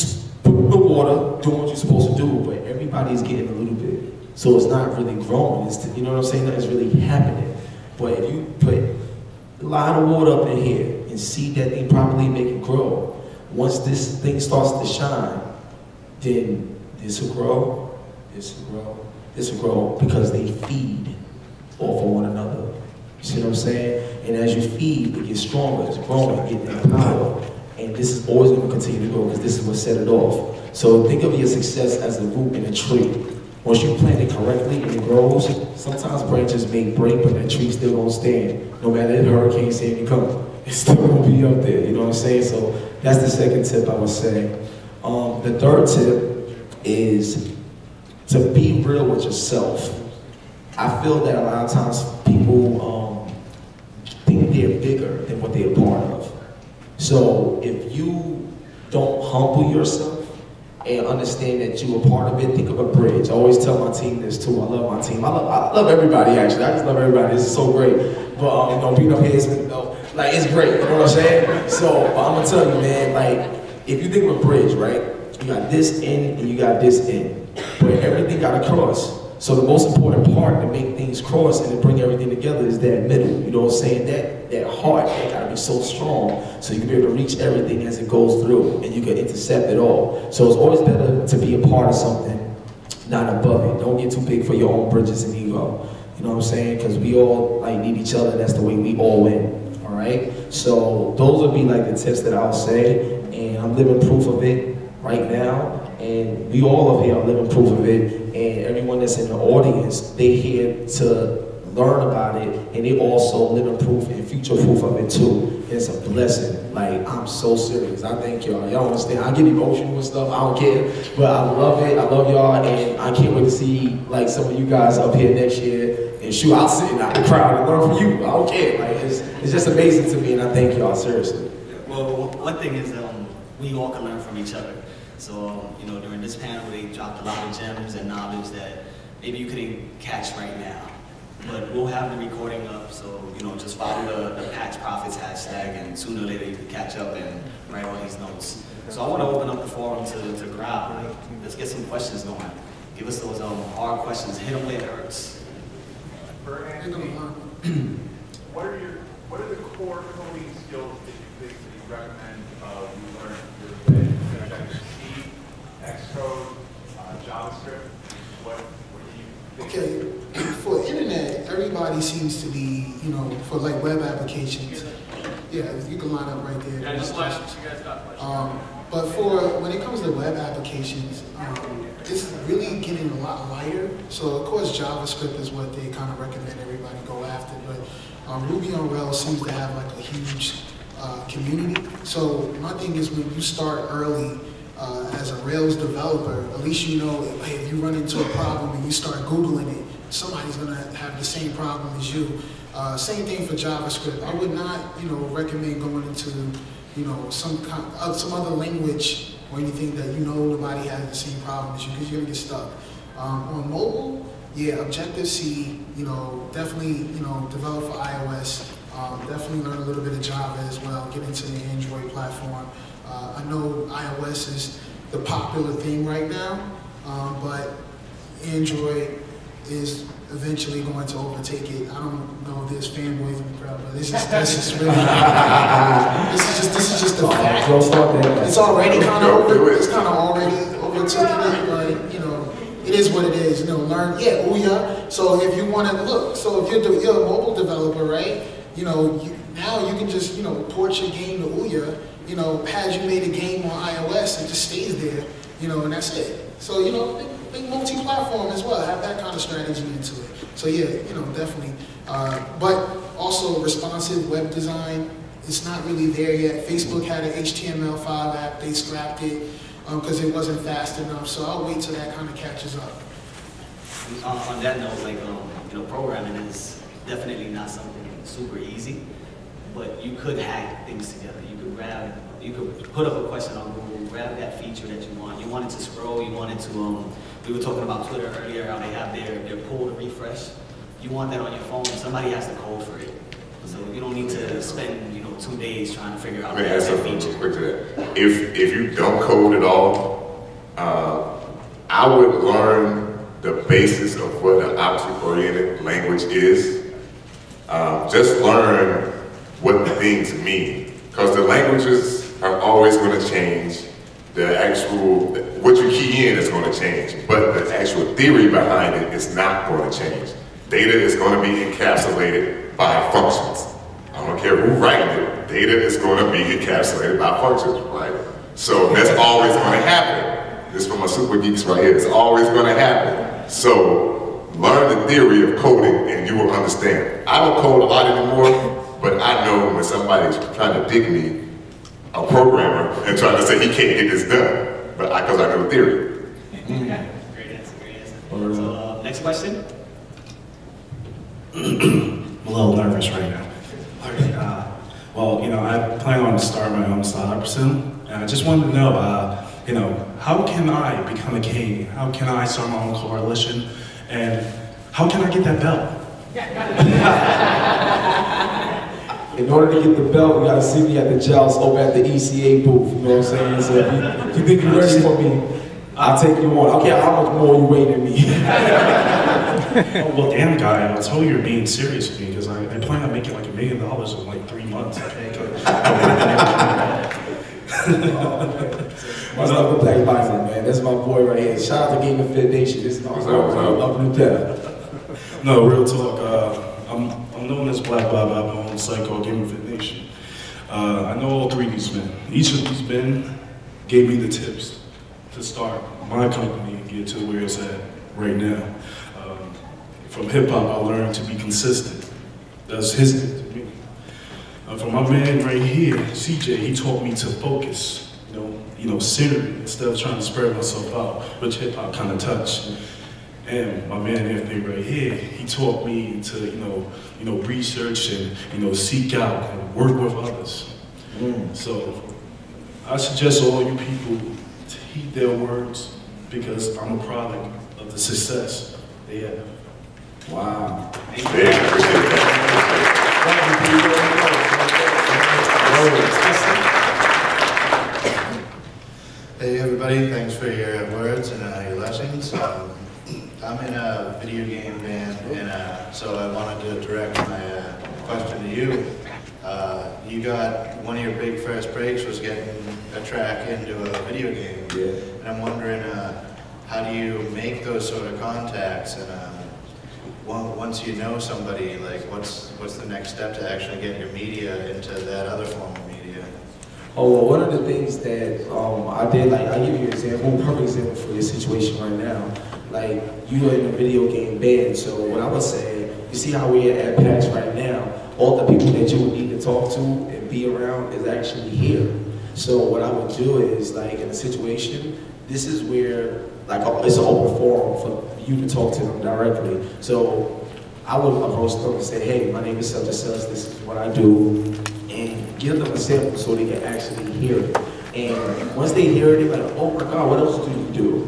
put the water, doing what you're supposed to do, but everybody's getting a little bit. So it's not really growing, you know what I'm saying? Nothing's really happening. But if you put a lot of water up in here and seed that thing properly, make it grow, once this thing starts to shine, then this will grow, this will grow, this will grow, because they feed off of one another. You see what I'm saying? And as you feed, it gets stronger, it's growing, getting that power. And this is always going to continue to grow because this is what set it off. So think of your success as a root in a tree. Once you plant it correctly and it grows, sometimes branches may break, but that tree still gonna stand. No matter if hurricane Sandy comes, it's still gonna be up there, you know what I'm saying? So that's the second tip I would say. The third tip is to be real with yourself. I feel that a lot of times people think they're bigger than what they're part of. So if you don't humble yourself and understand that you are part of it, think of a bridge. I always tell my team this too. I love my team. I love everybody actually. I just love everybody. This is so great. But you know, being up here is like it's great. You know what I'm saying? So I'm gonna tell you, man. Like if you think of a bridge, right? You got this end and you got this end, but everything got to cross. So the most important part to make things cross and to bring everything together is that middle. You know what I'm saying? That heart, that gotta be so strong so you can be able to reach everything as it goes through and you can intercept it all. So it's always better to be a part of something, not above it. Don't get too big for your own bridges and ego. You know what I'm saying? Because we all like need each other. That's the way we all win. All right? So those would be like the tips that I'll say, and I'm living proof of it right now. And we all up here are living proof of it. And everyone that's in the audience, they're here to learn about it, and they also living proof and future proof of it too. And it's a blessing. Like, I'm so serious. I thank y'all. Y'all understand? I get emotional and stuff. I don't care. But I love it. I love y'all. And I can't wait to see like some of you guys up here next year. And shoot, I'll sit out the crowd and learn from you. I don't care. Like, it's just amazing to me, and I thank y'all, seriously.
Well, one thing is we all can learn from each other. So, you know, during this panel, they dropped a lot of gems and knowledge that maybe you couldn't catch right now. But we'll have the recording up, so, you know, just follow the PAX Profits hashtag, and sooner or later you can catch up and write all these notes. So I want to open up the forum to crowd. Like, let's get some questions going. Give us those hard questions. Hit them where it hurts.
What are the core coding skills that you think that you recommend you learn for your C, Xcode, JavaScript? What do you think?
Okay, for internet, everybody seems to be, you know, for like web applications. Yeah, you can line up right there.
Yeah, just let you guys got questions.
But for when it comes to web applications, it's really getting a lot lighter. So of course JavaScript is what they kind of recommend everybody go after, but Ruby on Rails seems to have like a huge community. So my thing is when you start early as a Rails developer, at least you know, hey, if you run into a problem and you start Googling it, somebody's gonna have the same problem as you. Same thing for JavaScript. I would not, you know, recommend going into, you know, some other language or anything that you know nobody has the same problem as you, because you're gonna get stuck. On mobile, yeah, Objective-C, you know, definitely, you know, develop for iOS. Definitely learn a little bit of Java as well. Get into the Android platform. I know iOS is the popular thing right now, but Android is eventually going to overtake it. I don't know if there's fanboys in the crowd, but this is really this is just the fact.
Don't start that.
It's already kind of over. It's kind of already overtaken it, but you know, it is what it is. You know, learn. Yeah, Ouya. So if you want to look, so if you're a mobile developer, right? You know, now you can just port your game to Ouya. You know, had you made a game on iOS, it just stays there. You know, and that's it. So think multi-platform as well. Have that kind of strategy into it. So yeah, definitely. But also responsive web design. It's not really there yet. Facebook had an HTML5 app. They scrapped it because it wasn't fast enough. So I'll wait till that kind of catches up.
On that note, like programming is definitely not something super easy, but you could hack things together. You could put up a question on Google, grab that feature that you want. You wanted to scroll. You wanted to. We were talking about Twitter earlier, how they have their pull to refresh. You want that on your phone. Somebody has to code for it. So you don't need to spend 2 days trying to figure out that feature.
Quick to that. If you don't code at all, I would learn the basis of what an object-oriented language is. Just learn what the things mean, because the languages are always going to change. The actual, what you key in is going to change, but the actual theory behind it is not going to change. Data is going to be encapsulated by functions. I don't care who's writing it, data is going to be encapsulated by functions, right? So that's always going to happen. This is from my super geeks right here. It's always going to happen. So learn the theory of coding and you will understand. I don't code a lot anymore, but I know when somebody's trying to dig me, a programmer, and trying to say he can't get this done, but because I know the theory.
Great answer, great answer. So next question.
I'm a little nervous right now. Well, I plan on starting my own startup soon, and I just wanted to know, how can I become a king? How can I start my own coalition? And how can I get that belt?
In order to get the belt, you gotta see me at the joust over at the ECA booth, you know what I'm saying? So if you think you're ready for me, I'll take you on. I don't care how much more you weigh than me.
Oh, well, damn, guy, I told you you're being serious with me, because I plan on making like $1 million in like 3 months.
What's up with Black Bison, man? That's my boy right here. Shout out to Game of Fit Nation. This is my boy up in the death.
No, real talk. I'm known as Black Bob. I have my own site called Game of Fit Nation. I know all 3 of these men. Each of these men gave me the tips to start my company and get to where it's at right now. From hip hop, I learned to be consistent. That's his thing to me. From my man right here, CJ, he taught me to focus. Centered instead of trying to spread myself out, which hip hop kind of touch. And my man Anthony right here, he taught me to, research and, seek out and work with others. So I suggest all you people to heed their words, because I'm a product of the success they have.
Wow.
Hey everybody, thanks for your words and your lessons. I'm in a video game band, and so I wanted to direct my question to you. You got one of your big first breaks was getting a track into a video game, and I'm wondering how do you make those sort of contacts, and once you know somebody, like what's the next step to actually get your media into that other form of media?
Oh, well, one of the things that I did, like, I'll give you an example, perfect example for your situation right now. Like, you are in a video game band, so what I would say, you see how we're at PAX right now, all the people that you would need to talk to and be around is actually here. So what I would do is, like, in a situation, this is where, like, it's an open forum for you to talk to them directly. So I would approach them and say, hey, my name is such and such, this is what I do, and give them a sample so they can actually hear it. And once they hear it, they're like, oh my God, what else do you do?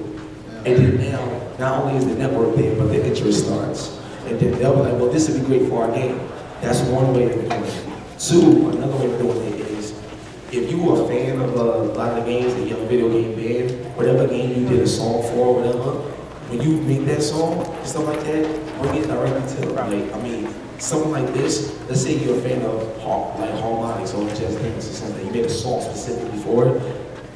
And then now, not only is the network there, but the interest starts. And then they'll be like, well, this would be great for our game. That's one way of doing it. 2, another way of doing it is, if you are a fan of a lot of the games that you have a video game band, whatever game you did a song for or whatever, when you make that song and stuff like that, bring it directly to them. Like, I mean, something like this, let's say you're a fan of harmonics or jazz dance or something, you made a song specifically for it,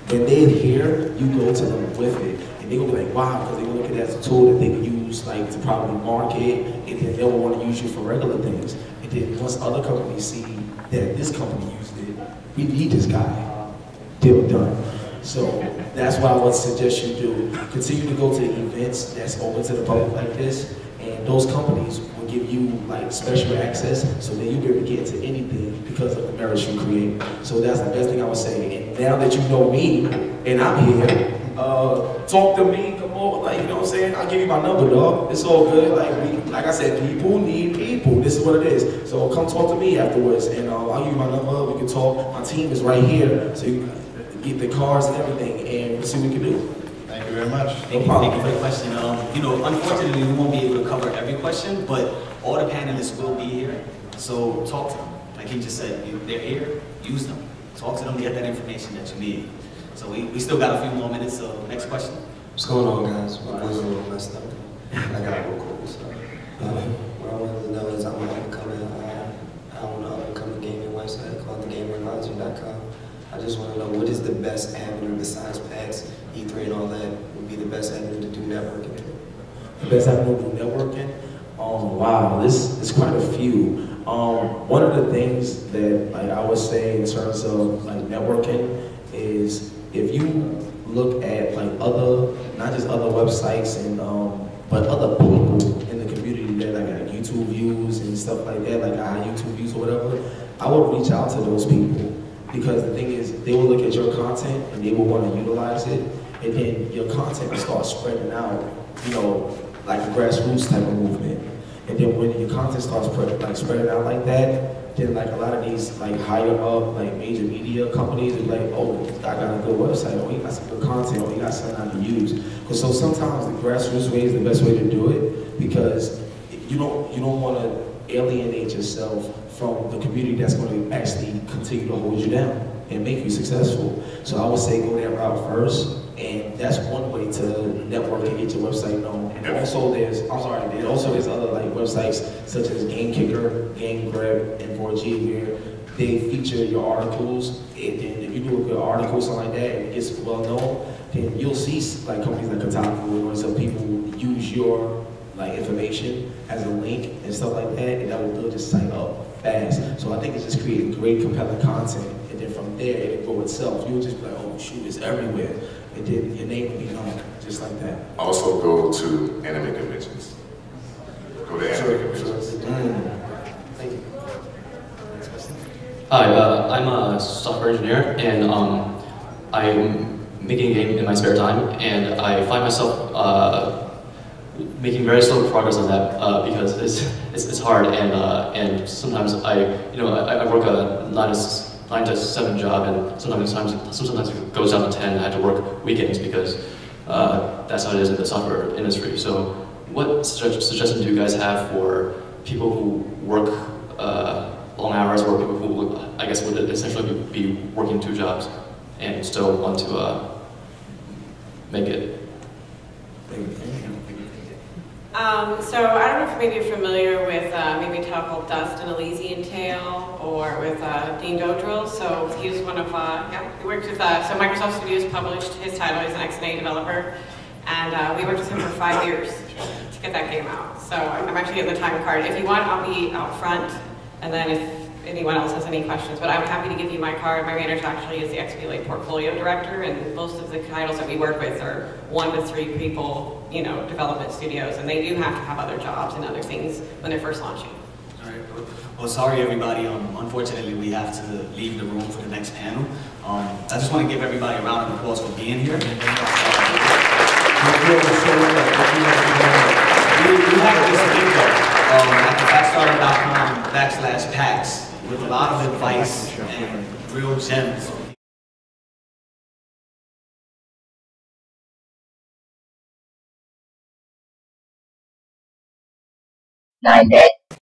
when they're here, you go to them with it, and they're gonna be like, wow, because they're gonna look at it as a tool that they can use like to probably market, and then they'll want to use you for regular things. And then once other companies see that this company used it, we need this guy, deal done. So that's what I would suggest you do. Continue to go to events that's open to the public like this, and those companies will give you like special access, so that you'll be able to get into anything because of the merits you create. So that's the best thing I would say. And now that you know me, and I'm here, talk to me, come on, like, you know what I'm saying? I'll give you my number, dog. It's all good. Like I said, people need people. This is what it is. So come talk to me afterwards, and I'll give you my number. We can talk. My team is right here, so you can get the cars and everything, and we'll see what we can do.
Thank you very much.
Thank you for the question. You know, unfortunately, we won't be able to cover every question, but all the panelists will be here. So talk to them. Like he just said, they're here, use them. Talk to them, get that information that you need. So we still got a few more minutes, so next question.
What's going on, guys? My voice is a little messed up. I got a little cold, so. What I wanted to know is I'm an up-and-coming, I own an up-and-coming gaming website called thegameradvisor.com. I just want to know, what is the best avenue besides PAX, E3 and all that, would be the best avenue to do networking?
The best avenue to do networking? Wow, this is quite a few. One of the things that I would say in terms of like networking is if you look at like other, not just other websites and but other people in the community that like YouTube views and stuff like that, like YouTube views or whatever, I would reach out to those people, because the thing is they will look at your content and they will want to utilize it, and then your content will start spreading out, you know, like a grassroots type of movement. And then when your content starts spreading out like that, then like a lot of these like higher up like major media companies are like, oh, I got a good website, or you got some good content, or you got something I can use. Because so sometimes the grassroots way is the best way to do it, because you don't want to alienate yourself from the community that's going to actually continue to hold you down and make you successful. So I would say go that route first. And that's one way to network and get your website known. And also there's other like websites such as Game Kicker, Game Grab, and 4G, where they feature your articles. And then if you do a good article, something like that, and it gets well known, then you'll see like companies like Kotaku or some people use your like information as a link and stuff like that, and that will build your site up fast. So I think it's just creating great, compelling content, and then from there it'll go itself. You'll just be like, oh shoot, it's everywhere. And then your name will be known, just like that.
Also go to anime conventions. Go to anime conventions.
Thank you.
Hi, I'm a software engineer, and I'm making a game in my spare time, and I find myself making very slow progress on that because it's hard, and sometimes I work a 9 to 7 job, and sometimes it goes down to 10. I have to work weekends because that's how it is in the software industry. So what suggestions do you guys have for people who work long hours, or people who I guess would essentially be working 2 jobs and still want to make it?
So I don't know if maybe you're familiar with maybe a title called Dust and Elysian Tale, or with Dean Dodrill. So he's one of, he worked with, so Microsoft Studios published his title. He's an XNA developer, and we worked with him for 5 years to get that game out. So I'm actually getting the time card. If you want, I'll be out front, and then if anyone else has any questions, but I'm happy to give you my card. My manager actually is the XBLA portfolio director, and most of the titles that we work with are 1 to 3 people, you know, development studios, and they do have to have other jobs and other things when they're first launching.
All right. Well, sorry everybody. Unfortunately, we have to leave the room for the next panel. I just want to give everybody a round of applause for being here. We have this video at thefatstarter.com/PAX with a lot of advice and real gems.
Nine bit.